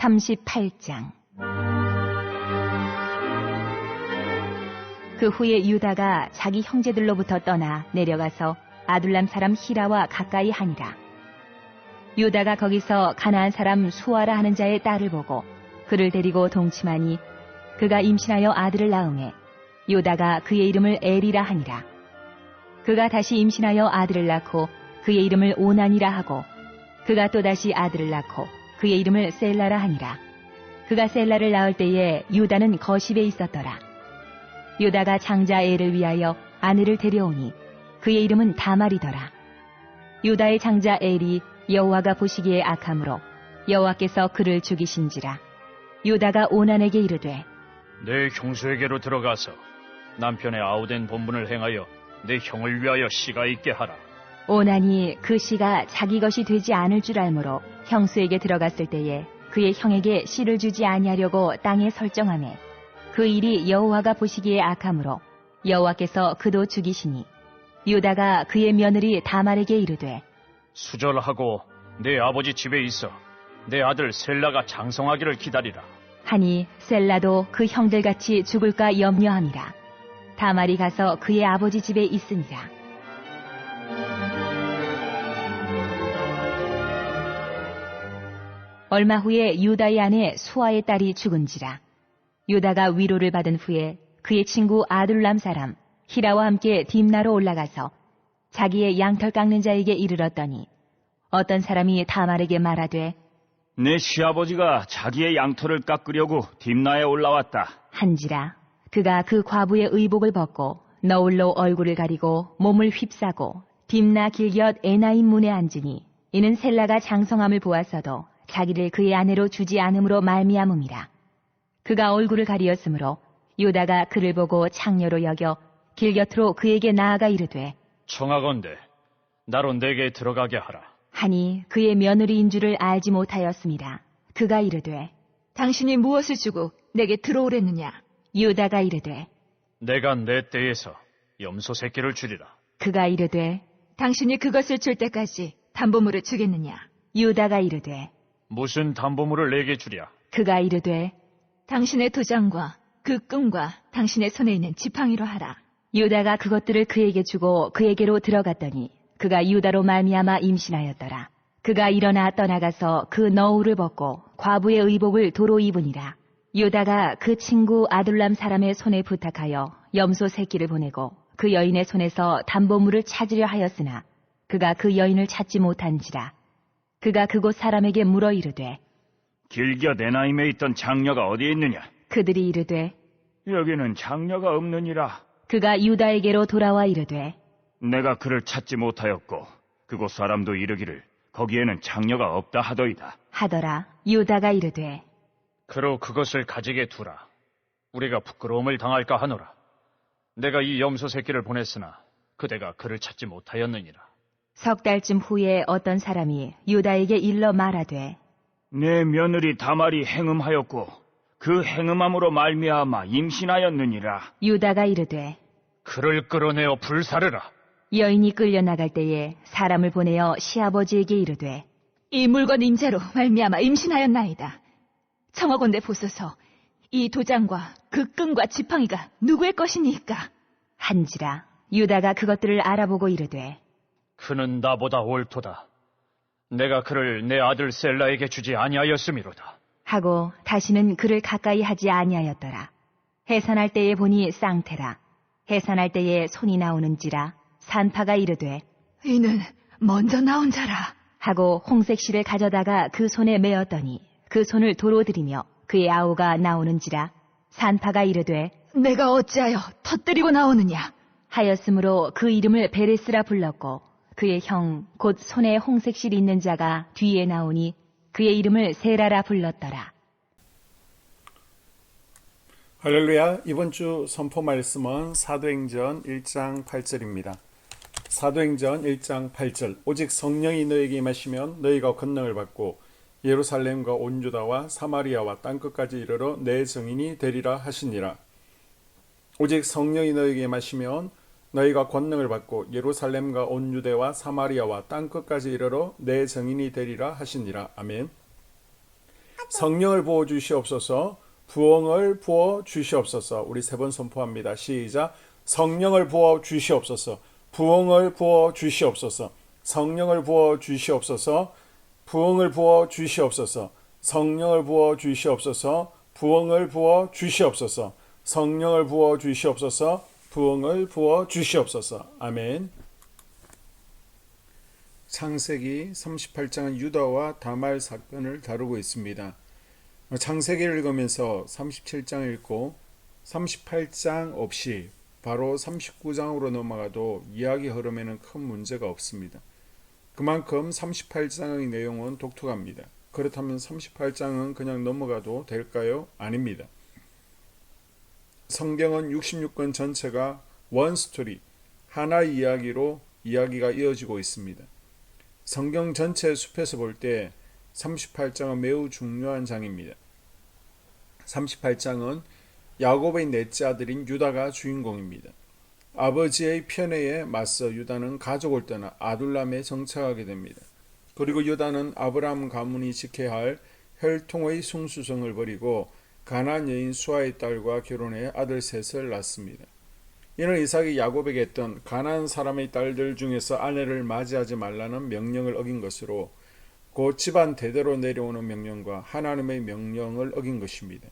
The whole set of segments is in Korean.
38장. 그 후에 유다가 자기 형제들로부터 떠나 내려가서 아둘람 사람 히라와 가까이 하니라. 유다가 거기서 가나안 사람 수아라 하는 자의 딸을 보고 그를 데리고 동침하니 그가 임신하여 아들을 낳음에 유다가 그의 이름을 엘이라 하니라. 그가 다시 임신하여 아들을 낳고 그의 이름을 오난이라 하고 그가 또다시 아들을 낳고 그의 이름을 셀라라 하니라. 그가 셀라를 낳을 때에 유다는 거십에 있었더라. 유다가 장자 엘을 위하여 아내를 데려오니 그의 이름은 다말이더라. 유다의 장자 엘이 여호와가 보시기에 악함으로 여호와께서 그를 죽이신지라. 유다가 오난에게 이르되 내 형수에게로 들어가서 남편의 아우된 본분을 행하여 내 형을 위하여 씨가 있게 하라. 오난이 그 씨가 자기 것이 되지 않을 줄 알므로 형수에게 들어갔을 때에 그의 형에게 씨를 주지 아니하려고 땅에 설정하매 그 일이 여호와가 보시기에 악함으로 여호와께서 그도 죽이시니 유다가 그의 며느리 다말에게 이르되 수절하고 내 아버지 집에 있어 내 아들 셀라가 장성하기를 기다리라. 하니 셀라도 그 형들같이 죽을까 염려함이라. 다말이 가서 그의 아버지 집에 있으니라. 얼마 후에 유다의 아내 수아의 딸이 죽은지라. 유다가 위로를 받은 후에 그의 친구 아둘람 사람 히라와 함께 딥나로 올라가서 자기의 양털 깎는 자에게 이르렀더니 어떤 사람이 다말에게 말하되 내 시아버지가 자기의 양털을 깎으려고 딥나에 올라왔다. 한지라. 그가 그 과부의 의복을 벗고 너울로 얼굴을 가리고 몸을 휩싸고 딥나 길곁 에나임 문에 앉으니 이는 셀라가 장성함을 보았어도 자기를 그의 아내로 주지 않음으로 말미암음이라. 그가 얼굴을 가리었으므로 유다가 그를 보고 창녀로 여겨 길곁으로 그에게 나아가 이르되 청하건대 나로 내게 들어가게 하라. 하니 그의 며느리인 줄을 알지 못하였습니다. 그가 이르되 당신이 무엇을 주고 내게 들어오랬느냐? 유다가 이르되 내가 내 때에서 염소 새끼를 주리라. 그가 이르되 당신이 그것을 줄 때까지 담보물을 주겠느냐? 유다가 이르되 무슨 담보물을 내게 주랴? 그가 이르되 당신의 도장과 그 끈과 당신의 손에 있는 지팡이로 하라. 유다가 그것들을 그에게 주고 그에게로 들어갔더니 그가 유다로 말미암아 임신하였더라. 그가 일어나 떠나가서 그 너울을 벗고 과부의 의복을 도로 입으니라. 유다가 그 친구 아둘람 사람의 손에 부탁하여 염소 새끼를 보내고 그 여인의 손에서 담보물을 찾으려 하였으나 그가 그 여인을 찾지 못한지라. 그가 그곳 사람에게 물어 이르되 길곁 에나임에 있던 장녀가 어디에 있느냐? 그들이 이르되 여기는 장녀가 없느니라. 그가 유다에게로 돌아와 이르되 내가 그를 찾지 못하였고 그곳 사람도 이르기를 거기에는 장녀가 없다 하더이다. 하더라. 유다가 이르되 그로 그것을 가지게 두라. 우리가 부끄러움을 당할까 하노라. 내가 이 염소 새끼를 보냈으나 그대가 그를 찾지 못하였느니라. 석 달쯤 후에 어떤 사람이 유다에게 일러 말하되 내 며느리 다말이 행음하였고 그 행음함으로 말미암아 임신하였느니라. 유다가 이르되 그를 끌어내어 불사르라. 여인이 끌려 나갈 때에 사람을 보내어 시아버지에게 이르되 이 물건 인자로 말미암아 임신하였나이다. 청하건대 보소서, 이 도장과 그 끈과 지팡이가 누구의 것이니까? 한지라. 유다가 그것들을 알아보고 이르되 그는 나보다 옳도다. 내가 그를 내 아들 셀라에게 주지 아니하였음이로다. 하고 다시는 그를 가까이 하지 아니하였더라. 해산할 때에 보니 쌍태라. 해산할 때에 손이 나오는지라. 산파가 이르되 이는 먼저 나온 자라. 하고 홍색실을 가져다가 그 손에 메었더니 그 손을 도로 들이며 그의 아우가 나오는지라. 산파가 이르되 내가 어찌하여 터뜨리고 나오느냐? 하였으므로 그 이름을 베레스라 불렀고 그의 형 곧 손에 홍색실이 있는 자가 뒤에 나오니 그의 이름을 세라라 불렀더라. 할렐루야. 이번 주 선포 말씀은 사도행전 1장 8절입니다. 사도행전 1장 8절. 오직 성령이 너에게 임하시면 너희가 권능을 받고 예루살렘과 온 유다와 사마리아와 땅끝까지 이르러 내 증인이 되리라 하시니라. 오직 성령이 너에게 임하시면 너희가 권능을 받고 예루살렘과 온 유대와 사마리아와 땅끝까지 이르러 내 증인이 되리라 하시니라. 아멘. 성령을 부어 주시옵소서. 부흥을 부어 주시옵소서. 우리 세 번 선포합니다. 시작. 성령을 부어 주시옵소서. 부흥을 부어 주시옵소서. 성령을 부어 주시옵소서. 부흥을 부어 주시옵소서. 성령을 부어 주시옵소서. 부흥을 부어 주시옵소서. 성령을 부어 주시옵소서. 부흥을 부어 주시옵소서. 아멘. 창세기 38장은 유다와 다말 사건을 다루고 있습니다. 창세기를 읽으면서 37장 읽고 38장 없이 바로 39장으로 넘어가도 이야기 흐름에는 큰 문제가 없습니다. 그만큼 38장의 내용은 독특합니다. 그렇다면 38장은 그냥 넘어가도 될까요? 아닙니다. 성경은 66권 전체가 원스토리, 하나의 이야기로 이야기가 이어지고 있습니다. 성경 전체 숲에서 볼 때 38장은 매우 중요한 장입니다. 38장은 야곱의 넷째 아들인 유다가 주인공입니다. 아버지의 편애에 맞서 유다는 가족을 떠나 아둘람에 정착하게 됩니다. 그리고 유다는 아브라함 가문이 지켜야 할 혈통의 숭수성을 버리고 가나안 여인 수아의 딸과 결혼해 아들 셋을 낳습니다. 이는 이삭이 야곱에게 했던 가나안 사람의 딸들 중에서 아내를 맞이하지 말라는 명령을 어긴 것으로 곧 집안 대대로 내려오는 명령과 하나님의 명령을 어긴 것입니다.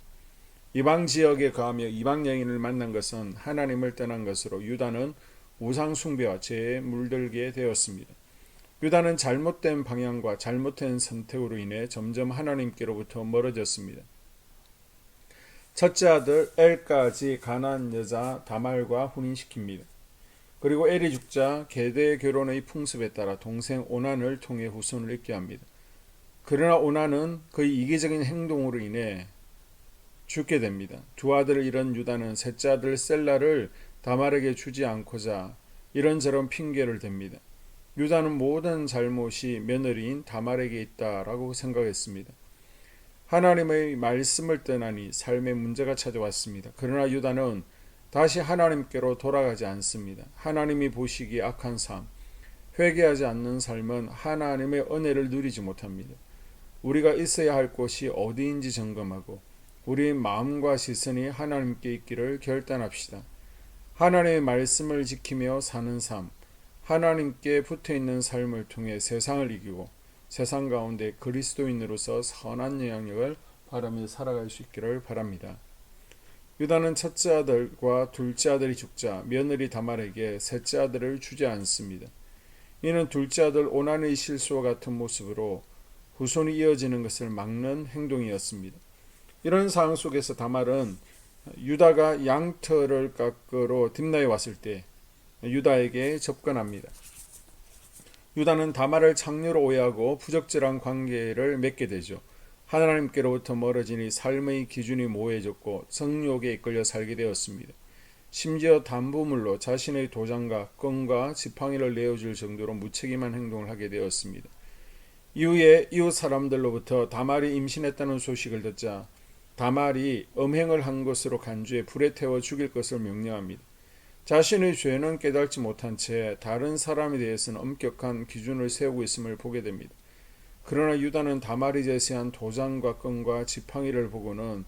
이방 지역에 가며 이방 여인을 만난 것은 하나님을 떠난 것으로 유다는 우상 숭배와 죄에 물들게 되었습니다. 유다는 잘못된 방향과 잘못된 선택으로 인해 점점 하나님께로부터 멀어졌습니다. 첫째 아들 엘까지 가나안 여자 다말과 혼인시킵니다. 그리고 엘이 죽자 계대 결혼의 풍습에 따라 동생 오난을 통해 후손을 잇게 합니다. 그러나 오난은 그의 이기적인 행동으로 인해 죽게 됩니다. 두 아들을 잃은 유다는 셋째 아들 셀라를 다말에게 주지 않고자 이런저런 핑계를 댑니다. 유다는 모든 잘못이 며느리인 다말에게 있다라고 생각했습니다. 하나님의 말씀을 떠나니 삶에 문제가 찾아왔습니다. 그러나 유다는 다시 하나님께로 돌아가지 않습니다. 하나님이 보시기에 악한 삶, 회개하지 않는 삶은 하나님의 은혜를 누리지 못합니다. 우리가 있어야 할 곳이 어디인지 점검하고 우리의 마음과 시선이 하나님께 있기를 결단합시다. 하나님의 말씀을 지키며 사는 삶, 하나님께 붙어있는 삶을 통해 세상을 이기고 세상 가운데 그리스도인으로서 선한 영향력을 바라며 살아갈 수 있기를 바랍니다. 유다는 첫째 아들과 둘째 아들이 죽자 며느리 다말에게 셋째 아들을 주지 않습니다. 이는 둘째 아들 오난의 실수와 같은 모습으로 후손이 이어지는 것을 막는 행동이었습니다. 이런 상황 속에서 다말은 유다가 양털을 깎으러 딥나에 왔을 때 유다에게 접근합니다. 유다는 다말을 창녀로 오해하고 부적절한 관계를 맺게 되죠. 하나님께로부터 멀어지니 삶의 기준이 모호해졌고 성욕에 이끌려 살게 되었습니다. 심지어 담보물로 자신의 도장과 끈과 지팡이를 내어줄 정도로 무책임한 행동을 하게 되었습니다. 이후에 이웃 사람들로부터 다말이 임신했다는 소식을 듣자 다말이 음행을 한 것으로 간주해 불에 태워 죽일 것을 명령합니다. 자신의 죄는 깨닫지 못한 채 다른 사람에 대해서는 엄격한 기준을 세우고 있음을 보게 됩니다. 그러나 유다는 다말이 제시한 도장과 끈과 지팡이를 보고는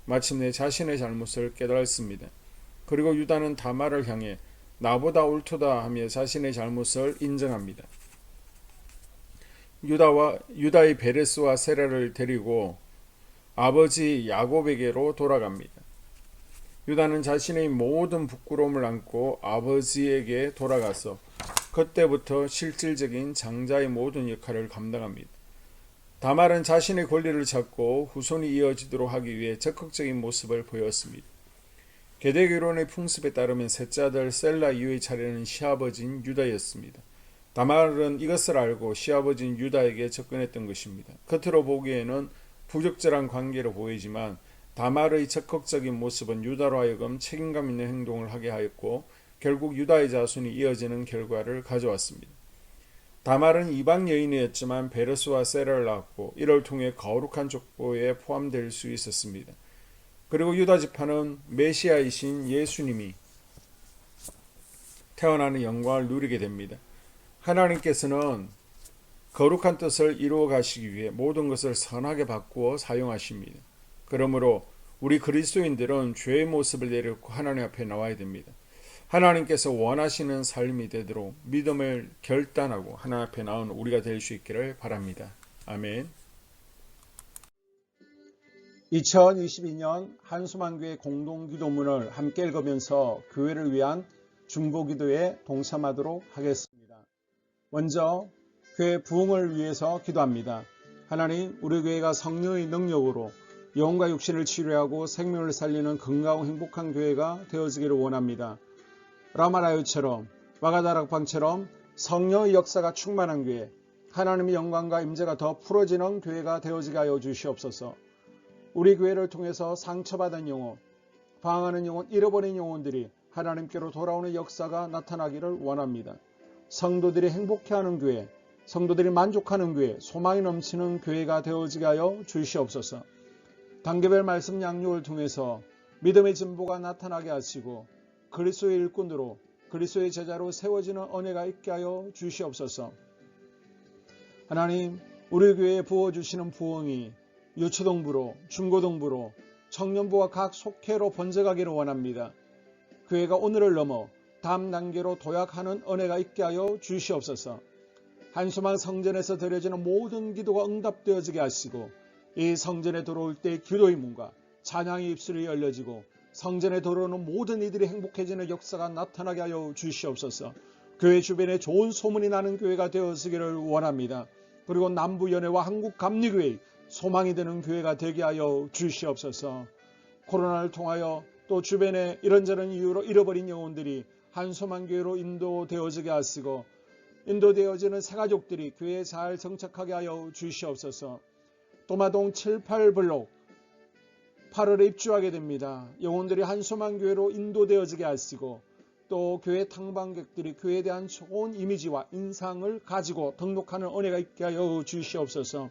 마침내 자신의 잘못을 깨달습니다. 그리고 유다는 다말을 향해 나보다 옳도다 하며 자신의 잘못을 인정합니다. 유다의 베레스와 세라를 데리고 아버지 야곱에게로 돌아갑니다. 유다는 자신의 모든 부끄러움을 안고 아버지에게 돌아가서 그때부터 실질적인 장자의 모든 역할을 감당합니다. 다말은 자신의 권리를 찾고 후손이 이어지도록 하기 위해 적극적인 모습을 보였습니다. 계대 결혼의 풍습에 따르면 셋째 아들 셀라 이후의 차례는 시아버지인 유다였습니다. 다말은 이것을 알고 시아버지인 유다에게 접근했던 것입니다. 겉으로 보기에는 부적절한 관계로 보이지만 다말의 적극적인 모습은 유다로 하여금 책임감 있는 행동을 하게 하였고 결국 유다의 자손이 이어지는 결과를 가져왔습니다. 다말은 이방 여인이었지만 베레스와 세라를 낳았고 이를 통해 거룩한 족보에 포함될 수 있었습니다. 그리고 유다 지파는 메시아이신 예수님이 태어나는 영광을 누리게 됩니다. 하나님께서는 거룩한 뜻을 이루어 가시기 위해 모든 것을 선하게 바꾸어 사용하십니다. 그러므로 우리 그리스도인들은 죄의 모습을 내려놓고 하나님 앞에 나와야 됩니다. 하나님께서 원하시는 삶이 되도록 믿음을 결단하고 하나님 앞에 나온 우리가 될 수 있기를 바랍니다. 아멘. 2022년 한수만교회 공동기도문을 함께 읽으면서 교회를 위한 중보기도에 동참하도록 하겠습니다. 먼저 교회 부흥을 위해서 기도합니다. 하나님, 우리 교회가 성령의 능력으로 영혼과 육신을 치료하고 생명을 살리는 건강하고 행복한 교회가 되어지기를 원합니다. 라마라요처럼 와가다락방처럼 성령의 역사가 충만한 교회, 하나님의 영광과 임재가 더 풀어지는 교회가 되어지게 하여 주시옵소서. 우리 교회를 통해서 상처받은 영혼, 방황하는 영혼, 잃어버린 영혼들이 하나님께로 돌아오는 역사가 나타나기를 원합니다. 성도들이 행복해하는 교회, 성도들이 만족하는 교회, 소망이 넘치는 교회가 되어지게 하여 주시옵소서. 단계별 말씀 양육을 통해서 믿음의 진보가 나타나게 하시고 그리스도의 일꾼으로 그리스도의 제자로 세워지는 은혜가 있게 하여 주시옵소서. 하나님, 우리 교회에 부어주시는 부흥이 유초동부로, 중고동부로, 청년부와 각 속회로 번져가기를 원합니다. 교회가 오늘을 넘어 다음 단계로 도약하는 은혜가 있게 하여 주시옵소서. 한수만 성전에서 드려지는 모든 기도가 응답되어지게 하시고 이 성전에 들어올 때 기도의 문과 찬양의 입술이 열려지고 성전에 들어오는 모든 이들이 행복해지는 역사가 나타나게 하여 주시옵소서. 교회 주변에 좋은 소문이 나는 교회가 되어지기를 원합니다. 그리고 남부연회와 한국감리교회 소망이 되는 교회가 되게 하여 주시옵소서. 코로나를 통하여 또 주변에 이런저런 이유로 잃어버린 영혼들이 한소만교회로 인도되어지게 하시고 인도되어지는 새가족들이 교회에 잘 정착하게 하여 주시옵소서. 도마동 7, 8블록 8월에 입주하게 됩니다. 영혼들이 한소만교회로 인도되어지게 하시고 또 교회 탕방객들이 교회에 대한 좋은 이미지와 인상을 가지고 등록하는 은혜가 있게 하여 주시옵소서.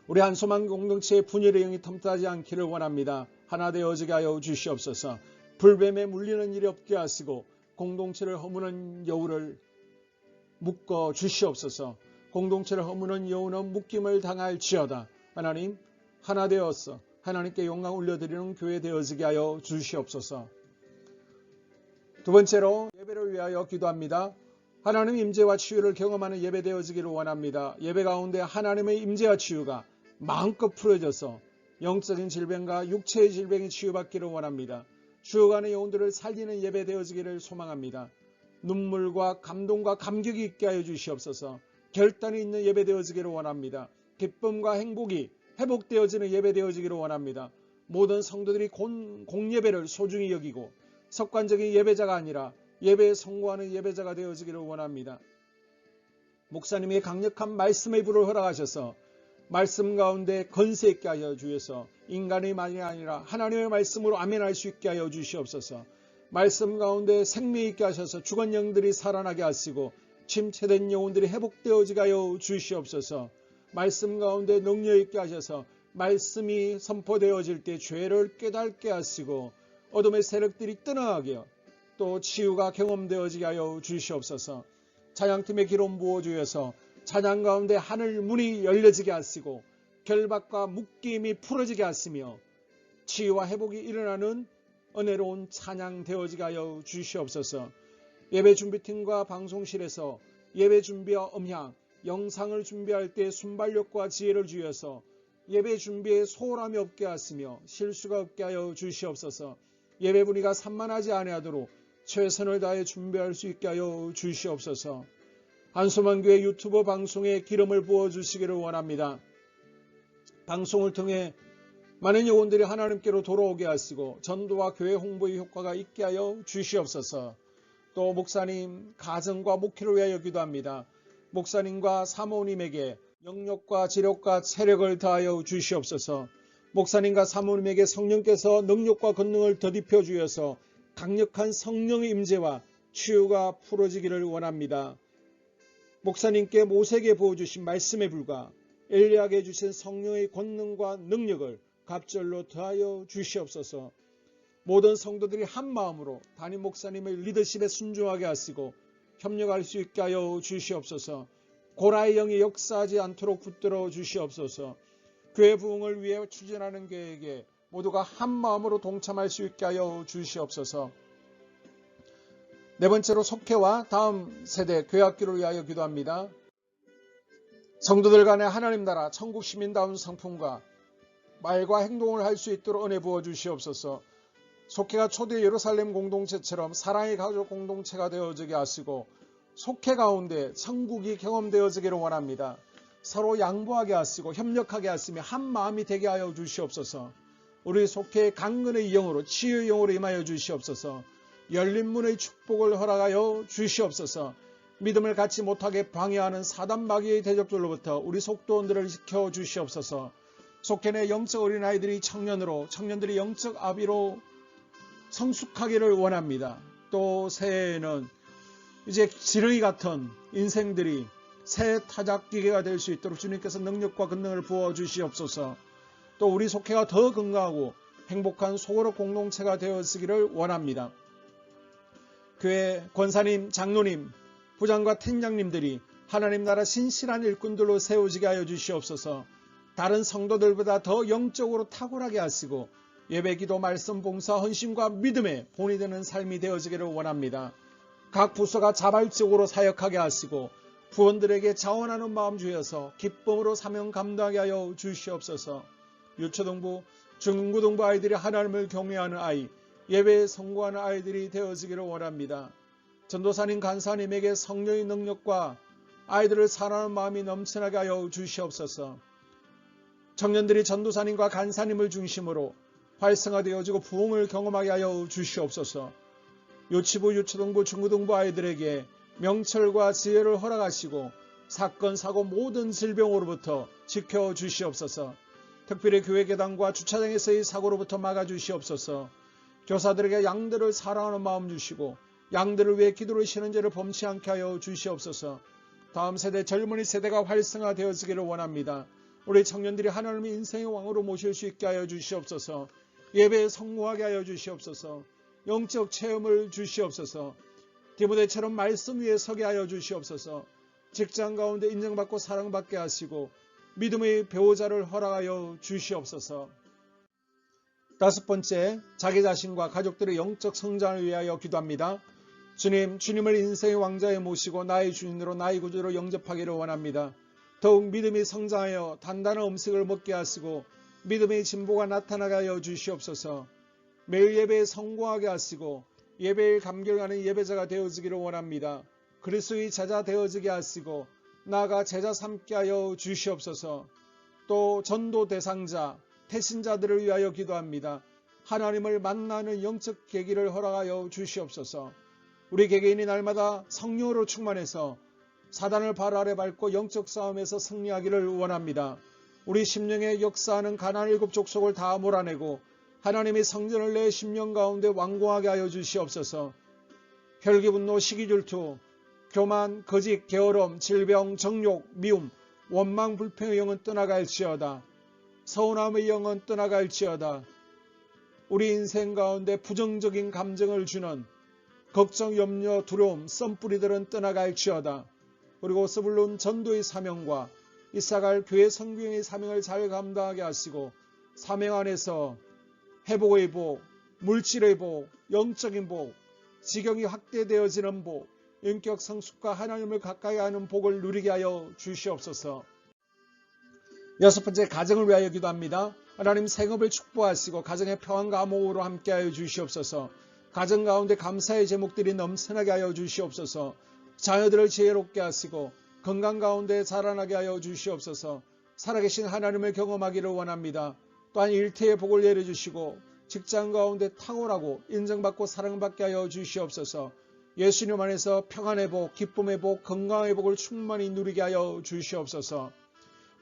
우리 한소만 공동체의 분열의 영이 틈타지 않기를 원합니다. 하나 되어지게 하여 주시옵소서. 불뱀에 물리는 일이 없게 하시고 공동체를 허무는 여우를 묶어 주시옵소서. 공동체를 허무는 여우는 묶임을 당할지어다. 하나님, 하나 되어서 하나님께 영광 올려드리는 교회 되어지게 하여 주시옵소서. 두 번째로 예배를 위하여 기도합니다. 하나님 임재와 치유를 경험하는 예배 되어지기를 원합니다. 예배 가운데 하나님의 임재와 치유가 마음껏 풀어져서 영적인 질병과 육체의 질병이 치유받기를 원합니다. 죽어가는 영혼들을 살리는 예배 되어지기를 소망합니다. 눈물과 감동과 감격이 있게 하여 주시옵소서. 결단이 있는 예배 되어지기를 원합니다. 기쁨과 행복이 회복되어지는 예배 되어지기를 원합니다. 모든 성도들이 공예배를 소중히 여기고 습관적인 예배자가 아니라 예배에 성공하는 예배자가 되어지기를 원합니다. 목사님이 강력한 말씀의 불을 허락하셔서 말씀 가운데 건세 있게 하여 주셔서 인간의 말이 아니라 하나님의 말씀으로 아멘할 수 있게 하여 주시옵소서. 말씀 가운데 생명 있게 하셔서 죽은 영들이 살아나게 하시고 침체된 영혼들이 회복되어지게 하여 주시옵소서. 말씀 가운데 능력 있게 하셔서 말씀이 선포되어질 때 죄를 깨닫게 하시고 어둠의 세력들이 떠나가게 또 치유가 경험되어지게 하여 주시옵소서. 찬양팀의 기름 부어주셔서 찬양 가운데 하늘 문이 열려지게 하시고 결박과 묶임이 풀어지게 하시며 치유와 회복이 일어나는 은혜로운 찬양 되어지게 하여 주시옵소서. 예배 준비팀과 방송실에서 예배 준비와 음향, 영상을 준비할 때 순발력과 지혜를 주셔서 예배 준비에 소홀함이 없게 하시며 실수가 없게 하여 주시옵소서. 예배 분위기가 산만하지 아니하도록 최선을 다해 준비할 수 있게 하여 주시옵소서. 한소만교회 유튜브 방송에 기름을 부어주시기를 원합니다. 방송을 통해 많은 영혼들이 하나님께로 돌아오게 하시고 전도와 교회 홍보의 효과가 있게 하여 주시옵소서. 또 목사님 가정과 목회를 위하여 기도합니다. 목사님과 사모님에게 영력과 지력과 체력을 다하여 주시옵소서. 목사님과 사모님에게 성령께서 능력과 권능을 더딥혀 주셔서 강력한 성령의 임재와 치유가 풀어지기를 원합니다. 목사님께 모세에게 부어주신 말씀의 불과 엘리야에게 주신 성령의 권능과 능력을 갑절로 더하여 주시옵소서. 모든 성도들이 한 마음으로 담임 목사님의 리더십에 순종하게 하시고 협력할 수 있게 하여 주시옵소서. 고라의 영이 역사하지 않도록 붙들어 주시옵소서. 교회 부흥을 위해 추진하는 계획에 모두가 한 마음으로 동참할 수 있게 하여 주시옵소서. 네 번째로 속회와 다음 세대 교회학교를 위하여 기도합니다. 성도들 간의 하나님 나라 천국 시민다운 성품과 말과 행동을 할 수 있도록 은혜 부어 주시옵소서. 속회가 초대 예루살렘 공동체처럼 사랑의 가족 공동체가 되어지게 하시고 속회 가운데 천국이 경험되어지기를 원합니다. 서로 양보하게 하시고 협력하게 하시며 한 마음이 되게 하여 주시옵소서. 우리 속회의 강건의 영으로 치유의 영으로 임하여 주시옵소서. 열린 문의 축복을 허락하여 주시옵소서. 믿음을 갖지 못하게 방해하는 사단 마귀의 대적들로부터 우리 속도원들을 지켜 주시옵소서. 속회 내 영적 어린아이들이 청년들이 영적 아비로 성숙하기를 원합니다. 또 새해에는 이제 지렁이 같은 인생들이 새 타작기계가 될 수 있도록 주님께서 능력과 권능을 부어 주시옵소서. 또 우리 속회가 더 건강하고 행복한 소그룹 공동체가 되었기를 원합니다. 교회 권사님, 장로님, 부장과 팀장님들이 하나님 나라 신실한 일꾼들로 세워지게 하여 주시옵소서. 다른 성도들보다 더 영적으로 탁월하게 하시고 예배기도, 말씀, 봉사, 헌신과 믿음에 본이 되는 삶이 되어지기를 원합니다. 각 부서가 자발적으로 사역하게 하시고 부원들에게 자원하는 마음 주여서 기쁨으로 사명 감당하게 하여 주시옵소서. 유초등부, 중고등부 아이들이 하나님을 경외하는 아이, 예배에 성공하는 아이들이 되어지기를 원합니다. 전도사님, 간사님에게 성령의 능력과 아이들을 사랑하는 마음이 넘쳐나게 하여 주시옵소서. 청년들이 전도사님과 간사님을 중심으로 활성화되어지고 부흥을 경험하게 하여 주시옵소서. 유치부, 유초등부, 중고등부 아이들에게 명철과 지혜를 허락하시고 사건, 사고, 모든 질병으로부터 지켜주시옵소서. 특별히 교회 계단과 주차장에서의 사고로부터 막아주시옵소서. 교사들에게 양들을 사랑하는 마음 주시고 양들을 위해 기도를 쉬는 죄를 범치 않게 하여 주시옵소서. 다음 세대, 젊은이 세대가 활성화되어지기를 원합니다. 우리 청년들이 하나님의 인생의 왕으로 모실 수 있게 하여 주시옵소서. 예배에 성공하게 하여 주시옵소서. 영적 체험을 주시옵소서. 디모데처럼 말씀 위에 서게 하여 주시옵소서. 직장 가운데 인정받고 사랑받게 하시고 믿음의 배우자를 허락하여 주시옵소서. 다섯 번째, 자기 자신과 가족들의 영적 성장을 위하여 기도합니다. 주님을 인생의 왕자에 모시고 나의 주인으로 나의 구주로 영접하기를 원합니다. 더욱 믿음이 성장하여 단단한 음식을 먹게 하시고 믿음의 진보가 나타나게 하여 주시옵소서. 매일 예배에 성공하게 하시고 예배에 감격하는 예배자가 되어지기를 원합니다. 그리스도의 제자 되어지게 하시고 나아가 제자 삼게 하여 주시옵소서. 또 전도 대상자, 태신자들을 위하여 기도합니다. 하나님을 만나는 영적 계기를 허락하여 주시옵소서. 우리 개개인이 날마다 성령으로 충만해서 사단을 발 아래 밟고 영적 싸움에서 승리하기를 원합니다. 우리 심령에 역사하는 가나안 7 족속을 다 몰아내고 하나님의 성전을 내 심령 가운데 완공하게 하여 주시옵소서. 혈기, 분노, 시기, 질투, 교만, 거짓, 게으름, 질병, 정욕, 미움, 원망, 불평의 영은 떠나갈지어다. 서운함의 영은 떠나갈지어다. 우리 인생 가운데 부정적인 감정을 주는 걱정, 염려, 두려움, 썸뿌리들은 떠나갈지어다. 그리고 스불론 전도의 사명과 이사갈 교회 성경의 사명을 잘 감당하게 하시고 사명 안에서 회복의 복, 물질의 복, 영적인 복, 지경이 확대되어지는 복, 인격 성숙과 하나님을 가까이 하는 복을 누리게 하여 주시옵소서. 여섯 번째, 가정을 위하여 기도합니다. 하나님 생업을 축복하시고 가정의 평안과 화목으로 함께하여 주시옵소서. 가정 가운데 감사의 제목들이 넘쳐나게 하여 주시옵소서. 자녀들을 지혜롭게 하시고 건강 가운데 자라나게 하여 주시옵소서. 살아계신 하나님을 경험하기를 원합니다. 또한 일태의 복을 내려주시고 직장 가운데 탁월하고 인정받고 사랑받게 하여 주시옵소서. 예수님 안에서 평안의 복, 기쁨의 복, 건강의 복을 충만히 누리게 하여 주시옵소서.